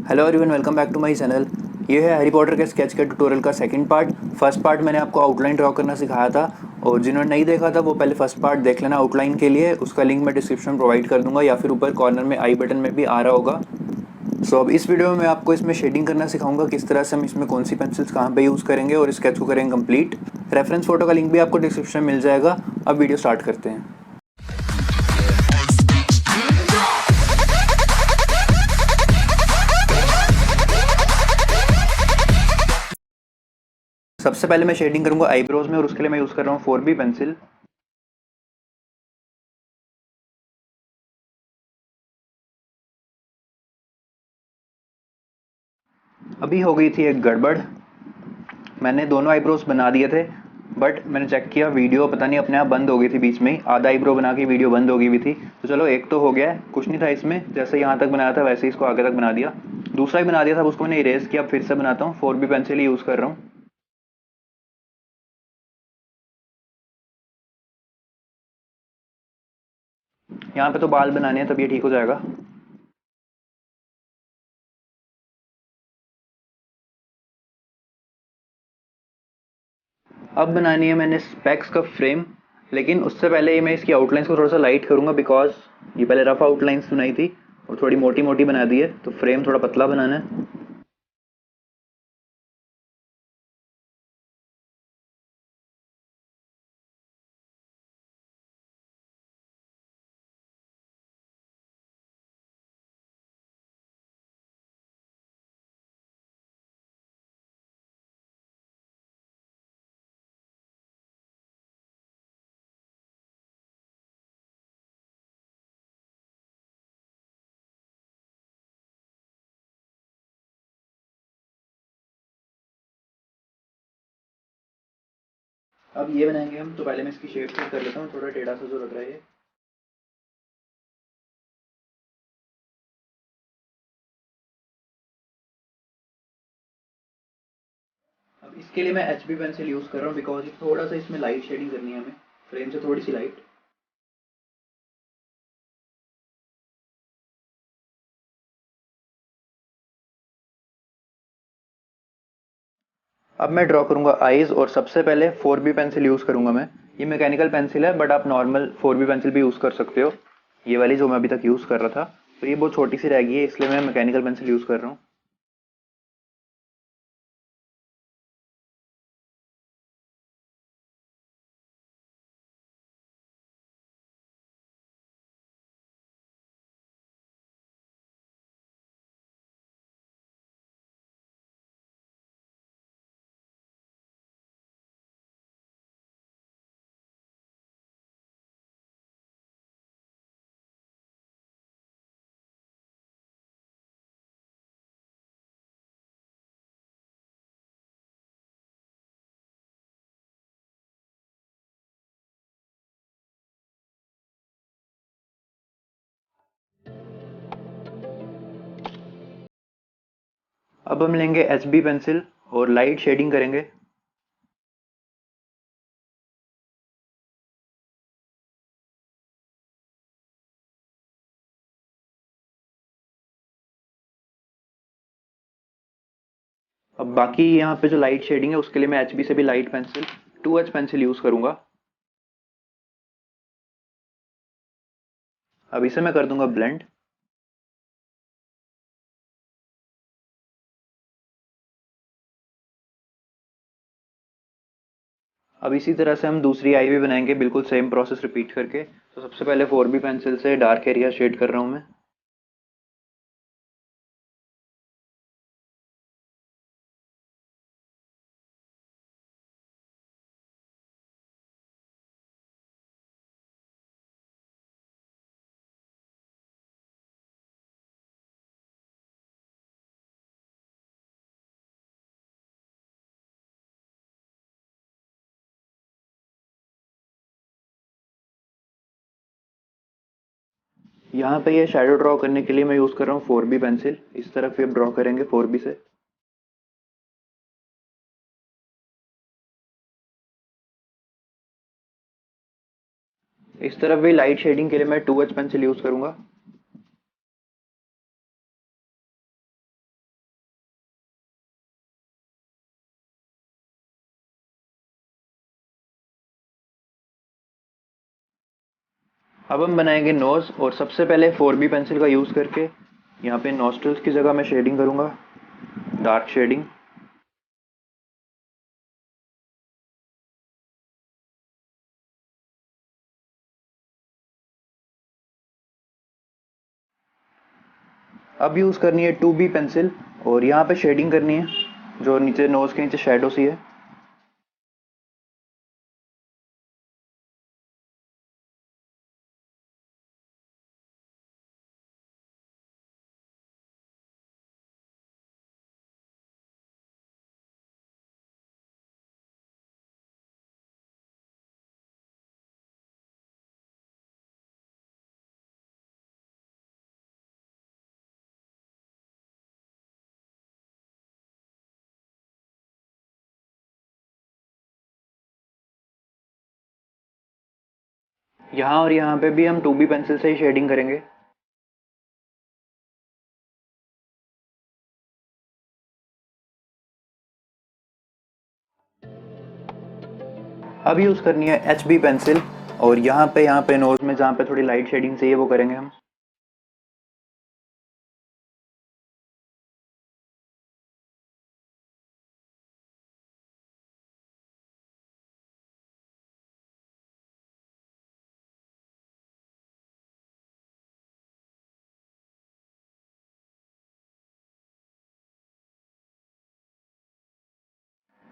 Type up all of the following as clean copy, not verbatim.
Hello everyone, welcome back to my channel. ये है Harry Potter के स्केच के ट्यूटोरियल का सेकंड पार्ट। फर्स्ट पार्ट मैंने आपको आउटलाइन ड्रॉ करना सिखाया था, और जिन्होंने नहीं देखा था वो पहले फर्स्ट पार्ट देख लेना आउटलाइन के लिए। उसका लिंक मैं डिस्क्रिप्शन में प्रोवाइड कर दूंगा, या फिर ऊपर कॉर्नर में आई बटन में भी आ रहा होगा। सो अब इस वीडियो में मैं आपको इसमें शेडिंग करना सिखाऊंगा, किस तरह से हम इसमें कौन सी पेंसिल्स कहाँ पे यूज़ करेंगे और स्केच को करेंगे कंप्लीट। रेफरेंस फोटो का लिंक भी आपको डिस्क्रिप्शन में मिल जाएगा। अब वीडियो स्टार्ट करते हैं। सबसे पहले मैं शेडिंग करूंगा आईब्रोज में, और उसके लिए मैं यूज़ कर रहा हूँ 4B पेंसिल। अभी हो गई थी एक गड़बड़, मैंने दोनों आईब्रोज बना दिए थे, बट मैंने चेक किया वीडियो पता नहीं अपने आप बंद हो गई थी बीच में ही। आधा आईब्रो बना के वीडियो बंद हो गई हुई थी। तो चलो एक तो हो गया है, कुछ नहीं था इसमें। जैसे यहाँ तक बनाया था वैसे ही इसको आगे तक बना दिया। दूसरा ही बना दिया था, उसको मैंने इरेज किया। अब फिर से बनाता हूँ, 4B पेंसिल ही यूज़ कर रहा हूँ। यहाँ पे तो बाल बनाने हैं, तब ये ठीक हो जाएगा। अब बनानी है मैंने स्पेक्स का फ्रेम, लेकिन उससे पहले मैं इसकी आउटलाइंस को थोड़ा सा लाइट करूँगा, बिकॉज ये पहले रफ आउटलाइंस बनाई थी और थोड़ी मोटी मोटी बना दी है, तो फ्रेम थोड़ा पतला बनाना है। अब ये बनाएंगे हम, तो पहले मैं इसकी शेप कर लेता हूँ। थोड़ा टेढ़ा सा जो लग रहा है ये। अब इसके लिए मैं HB पेंसिल यूज़ कर रहा हूँ, बिकॉज थोड़ा सा इसमें लाइट शेडिंग करनी है हमें, फ्रेम से थोड़ी सी लाइट। अब मैं ड्रॉ करूँगा आईज, और सबसे पहले 4B पेंसिल यूज़ करूँगा मैं। ये मैकेनिकल पेंसिल है, बट आप नॉर्मल 4B पेंसिल भी यूज़ कर सकते हो। ये वाली जो मैं अभी तक यूज़ कर रहा था, तो ये बहुत छोटी सी रह गई है, इसलिए मैं मैकेनिकल पेंसिल यूज़ कर रहा हूँ। अब हम लेंगे HB पेंसिल और लाइट शेडिंग करेंगे। अब बाकी यहाँ पे जो लाइट शेडिंग है उसके लिए मैं HB से भी light pencil 2H pencil use करूँगा। अब इसे मैं कर दूंगा ब्लेंड। अब इसी तरह से हम दूसरी आई भी बनाएंगे, बिल्कुल सेम प्रोसेस रिपीट करके। तो सबसे पहले 4B पेंसिल से डार्क एरिया शेड कर रहा हूँ मैं। यहाँ पे ये शैडो ड्रॉ करने के लिए मैं यूज़ कर रहा हूँ 4B पेंसिल। इस तरफ ये ड्रॉ करेंगे 4B से। इस तरफ भी लाइट शेडिंग के लिए मैं 2H पेंसिल यूज़ करूँगा। अब हम बनाएंगे नोज़, और सबसे पहले 4B पेंसिल का यूज़ करके यहाँ पे नॉस्ट्रल्स की जगह मैं शेडिंग करूँगा, डार्क शेडिंग। अब यूज़ करनी है 2B पेंसिल, और यहाँ पे शेडिंग करनी है जो नीचे नोज़ के नीचे शेडो सी है। यहाँ और यहाँ पे भी हम 2B पेंसिल से ही शेडिंग करेंगे। अब यूज़ करनी है HB पेंसिल, और यहाँ पे नोज़ में जहाँ पे थोड़ी लाइट शेडिंग चाहिए वो करेंगे हम।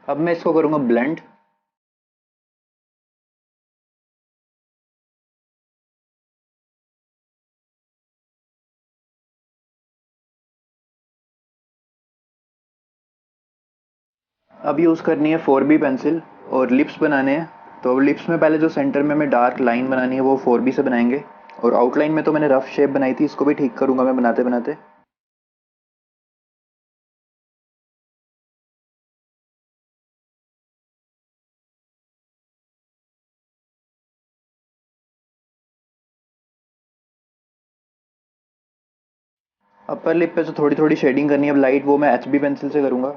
अब मैं इसको करूँगा ब्लेंड। अब यूज़ करनी है 4B पेंसिल, और लिप्स बनाने हैं। तो लिप्स में पहले जो सेंटर में हमें डार्क लाइन बनानी है वो 4B से बनाएंगे, और आउटलाइन में तो मैंने रफ शेप बनाई थी, इसको भी ठीक करूँगा मैं बनाते बनाते। अपर लिप पे जो थोड़ी थोड़ी शेडिंग करनी है अब लाइट, वो मैं HB पेंसिल से करूँगा।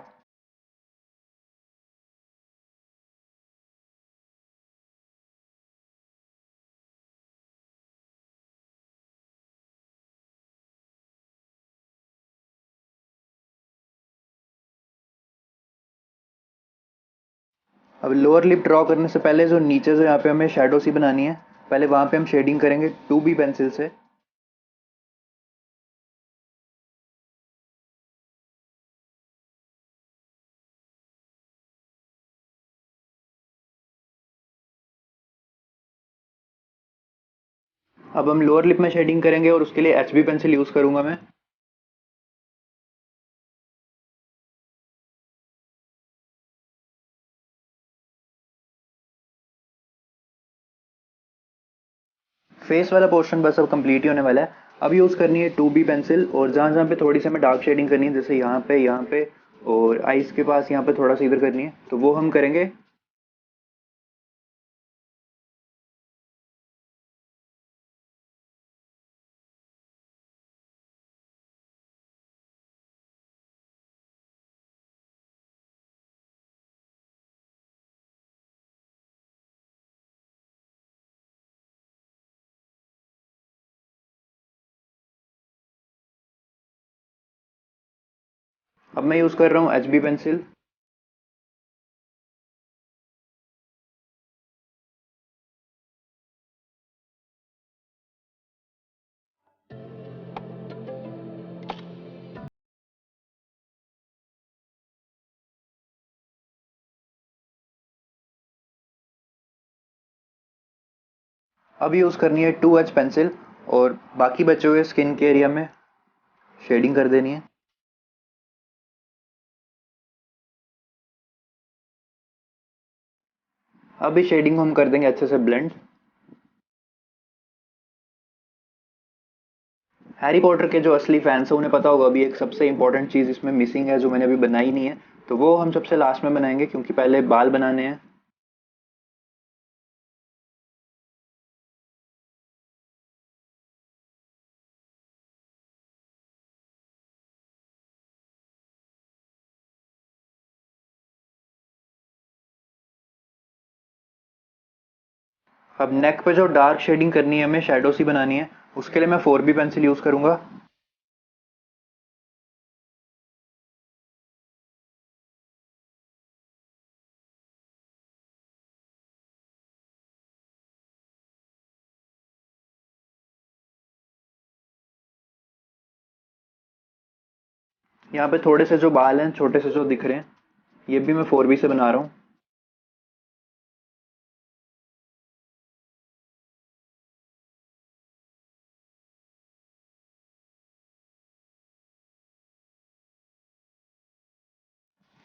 अब लोअर लिप ड्रॉ करने से पहले जो नीचे जो यहाँ पे हमें शेडो सी बनानी है, पहले वहाँ पे हम शेडिंग करेंगे 2B पेंसिल से। अब हम लोअर लिप में शेडिंग करेंगे, और उसके लिए HB पेंसिल यूज़ करूँगा मैं। फेस वाला पोर्शन बस अब कंप्लीट ही होने वाला है। अब यूज़ करनी है 2B पेंसिल, और जहाँ जहाँ पे थोड़ी सी हमें डार्क शेडिंग करनी है, जैसे यहाँ पे और आइज़ के पास यहाँ पे थोड़ा सा इधर करनी है, तो वो हम करेंगे। अब मैं यूज़ कर रहा हूँ HB पेंसिल। अब यूज़ करनी है 2H पेंसिल, और बाकी बचे हुए स्किन के एरिया में शेडिंग कर देनी है। अब इस शेडिंग को हम कर देंगे अच्छे से ब्लेंड। हैरी पॉटर के जो असली फैंस हैं उन्हें पता होगा अभी एक सबसे इंपॉर्टेंट चीज़ इसमें मिसिंग है जो मैंने अभी बनाई नहीं है, तो वो हम सबसे लास्ट में बनाएंगे, क्योंकि पहले बाल बनाने हैं। अब नेक पे जो डार्क शेडिंग करनी है, हमें शेडो सी बनानी है, उसके लिए मैं 4B पेंसिल यूज़ करूँगा। यहाँ पे थोड़े से जो बाल हैं छोटे से जो दिख रहे हैं, ये भी मैं 4B से बना रहा हूँ।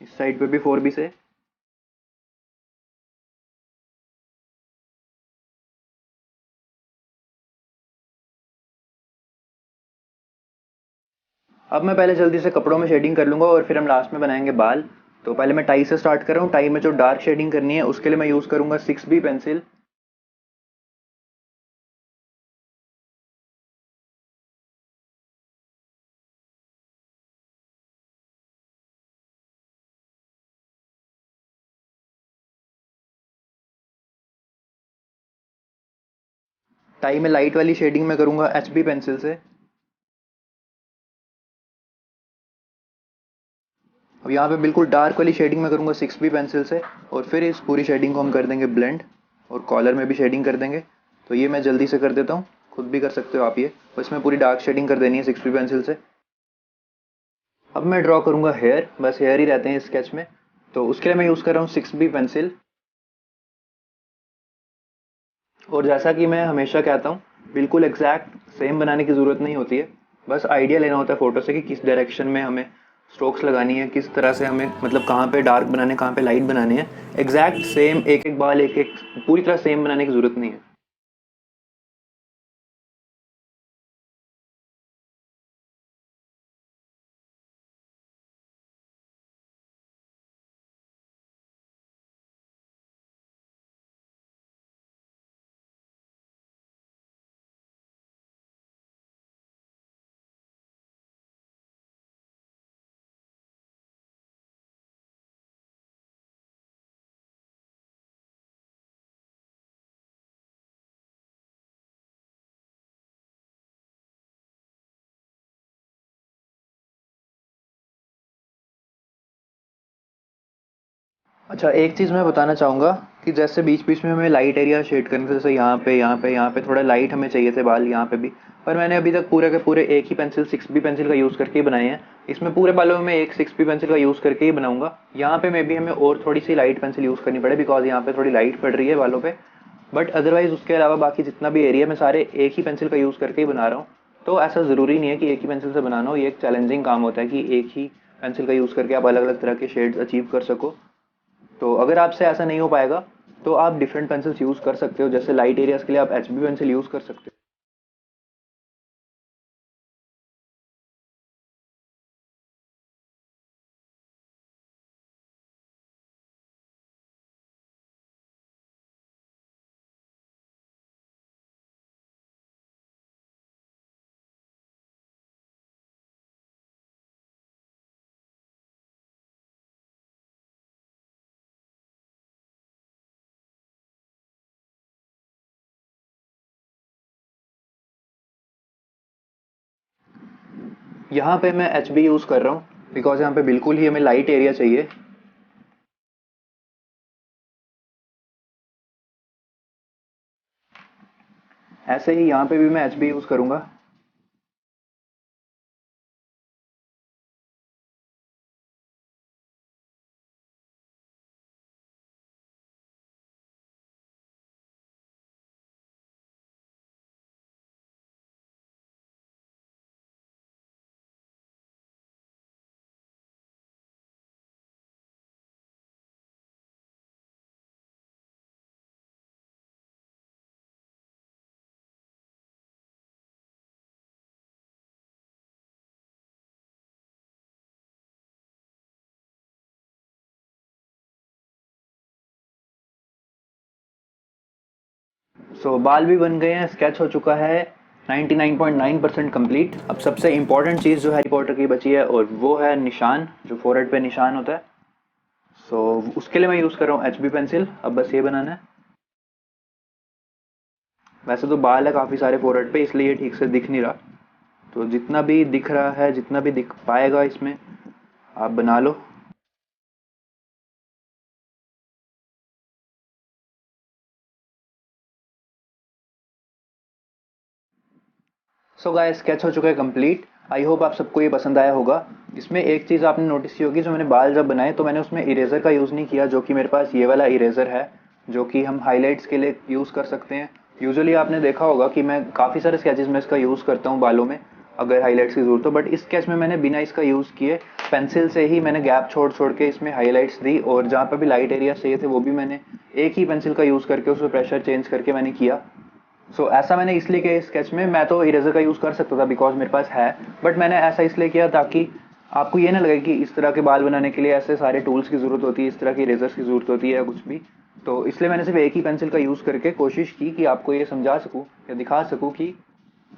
इस साइड पे भी 4B से। अब मैं पहले जल्दी से कपड़ों में शेडिंग कर लूँगा और फिर हम लास्ट में बनाएंगे बाल। तो पहले मैं टाई से स्टार्ट कर रहा हूँ। टाई में जो डार्क शेडिंग करनी है उसके लिए मैं यूज़ करूँगा 6B पेंसिल। टाई में लाइट वाली शेडिंग मैं करूँगा HB पेंसिल से। अब यहाँ पे बिल्कुल डार्क वाली शेडिंग मैं करूँगा 6B पेंसिल से, और फिर इस पूरी शेडिंग को हम कर देंगे ब्लेंड, और कॉलर में भी शेडिंग कर देंगे। तो ये मैं जल्दी से कर देता हूँ, खुद भी कर सकते हो आप ये। और इसमें पूरी डार्क शेडिंग कर देनी है 6B पेंसिल से। अब मैं ड्रॉ करूँगा हेयर, बस हेयर ही रहते हैं इस स्केच में, तो उसके लिए मैं यूज़ कर रहा हूँ 6B पेंसिल। और जैसा कि मैं हमेशा कहता हूँ, बिल्कुल एग्जैक्ट सेम बनाने की ज़रूरत नहीं होती है। बस आइडिया लेना होता है फ़ोटो से कि किस डायरेक्शन में हमें स्ट्रोक्स लगानी है, किस तरह से हमें, मतलब कहाँ पे डार्क बनाने, कहाँ पे लाइट बनानी है। एग्जैक्ट सेम एक एक बाल एक एक पूरी तरह सेम बनाने की ज़रूरत नहीं है। अच्छा, एक चीज़ मैं बताना चाहूँगा कि जैसे बीच बीच में हमें लाइट एरिया शेड करने थे, जैसे यहाँ पे यहाँ पे यहाँ पे थोड़ा लाइट हमें चाहिए थे बाल यहाँ पे भी, पर मैंने अभी तक पूरे के पूरे एक ही पेंसिल 6B पेंसिल का यूज़ करके ही बनाए हैं। इसमें पूरे बालों में मैं एक 6B पेंसिल का यूज़ करके ही बनाऊंगा। यहाँ पे मे भी हमें और थोड़ी सी लाइट पेंसिल यूज़ करनी पड़े, बिकॉज यहाँ पे थोड़ी लाइट पड़ रही है बालों पे। बट अदरवाइज उसके अलावा बाकी जितना भी एरिया मैं सारे एक ही पेंसिल का यूज़ करके ही बना रहा हूँ। तो ऐसा ज़रूरी नहीं है कि एक ही पेंसिल से बनाना हो, ये एक चैलेंजिंग काम होता है कि एक ही पेंसिल का यूज़ करके आप अलग अलग तरह के शेड्स अचीव कर सको। तो अगर आपसे ऐसा नहीं हो पाएगा, तो आप डिफरेंट पेंसिल्स यूज़ कर सकते हो। जैसे लाइट एरियाज के लिए आप HB पेंसिल यूज़ कर सकते हो। यहाँ पे मैं HB यूज़ कर रहा हूँ बिकॉज यहाँ पे बिल्कुल ही हमें लाइट एरिया चाहिए। ऐसे ही यहाँ पे भी मैं HB यूज़ करूँगा। सो बाल भी बन गए हैं, स्केच हो चुका है 99.9% कंप्लीट। अब सबसे इंपॉर्टेंट चीज़ जो हैरी पॉटर की बची है, और वो है निशान, जो फोरहेड पे निशान होता है। सो उसके लिए मैं यूज़ कर रहा हूँ HB पेंसिल। अब बस ये बनाना है। वैसे तो बाल है काफ़ी सारे फोरहेड पे, इसलिए ये ठीक से दिख नहीं रहा। तो जितना भी दिख रहा है, जितना भी दिख पाएगा इसमें आप बना लो। सो गाइस, स्केच हो चुका है कंप्लीट। आई होप आप सबको ये पसंद आया होगा। इसमें एक चीज़ आपने नोटिस की होगी, जो मैंने बाल जब बनाए तो मैंने उसमें इरेज़र का यूज़ नहीं किया, जो कि मेरे पास ये वाला इरेज़र है, जो कि हम हाइलाइट्स के लिए यूज़ कर सकते हैं। यूजुअली आपने देखा होगा कि मैं काफ़ी सारे स्केचेस में इसका यूज़ करता हूँ बालों में, अगर हाइलाइट्स की ज़रूरत हो। बट इस स्केच में मैंने बिना इसका यूज़ किए पेंसिल से ही मैंने गैप छोड़ छोड़ के इसमें हाईलाइट्स दी, और जहाँ पर भी लाइट एरिया चाहिए थे वो भी मैंने एक ही पेंसिल का यूज़ करके उसमें प्रेशर चेंज करके मैंने किया। ऐसा मैंने इसलिए किया इस स्केच में। मैं तो इरेजर का यूज़ कर सकता था बिकॉज मेरे पास है, बट मैंने ऐसा इसलिए किया ताकि आपको ये ना लगे कि इस तरह के बाल बनाने के लिए ऐसे सारे टूल्स की ज़रूरत होती है, इस तरह की इरेजर्स की ज़रूरत होती है या कुछ भी। तो इसलिए मैंने सिर्फ एक ही पेंसिल का यूज़ करके कोशिश की कि आपको ये समझा सकूँ या दिखा सकूँ कि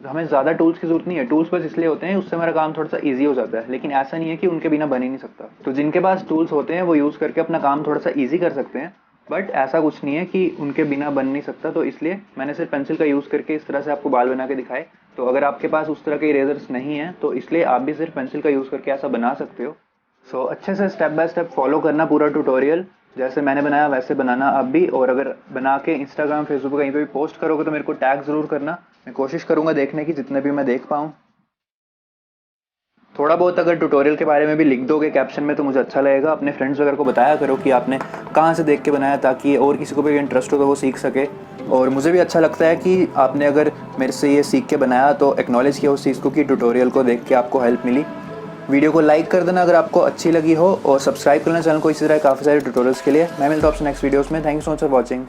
हमें ज़्यादा टूल्स की ज़रूरत नहीं है। टूल्स बस इसलिए होते हैं उससे हमारा काम थोड़ा सा ईजी हो जाता है, लेकिन ऐसा नहीं है कि उनके बिना बन ही नहीं सकता। तो जिनके पास टूल्स होते हैं वो यूज़ करके अपना काम थोड़ा सा ईजी कर सकते हैं, बट ऐसा कुछ नहीं है कि उनके बिना बन नहीं सकता। तो इसलिए मैंने सिर्फ पेंसिल का यूज़ करके इस तरह से आपको बाल बना के दिखाए। तो अगर आपके पास उस तरह के इरेजर्स नहीं हैं तो इसलिए आप भी सिर्फ पेंसिल का यूज़ करके ऐसा बना सकते हो। अच्छे से स्टेप बाय स्टेप फॉलो करना पूरा ट्यूटोरियल, जैसे मैंने बनाया वैसे बनाना आप भी। और अगर बना के इंस्टाग्राम फेसबुक कहीं पे भी पोस्ट करोगे तो मेरे को टैग ज़रूर करना, मैं कोशिश करूँगा देखने की जितने भी मैं देख पाऊँ। थोड़ा बहुत अगर ट्यूटोरियल के बारे में भी लिख दोगे कैप्शन में तो मुझे अच्छा लगेगा। अपने फ्रेंड्स वगैरह को बताया करो कि आपने कहाँ से देख के बनाया, ताकि और किसी को भी इंटरेस्ट हो तो वो सीख सके। और मुझे भी अच्छा लगता है कि आपने अगर मेरे से ये सीख के बनाया तो एक्नॉलेज किया उस चीज़ को कि ट्यूटोरियल को देख के आपको हेल्प मिली। वीडियो को लाइक कर देना अगर आपको अच्छी लगी हो, और सब्सक्राइब करना चैनल को इसी तरह काफ़ी सारे ट्यूटोरियल्स के लिए। मैं मिलता हूँ आपसे नेक्स्ट वीडियोस में। Thank you so much for watching.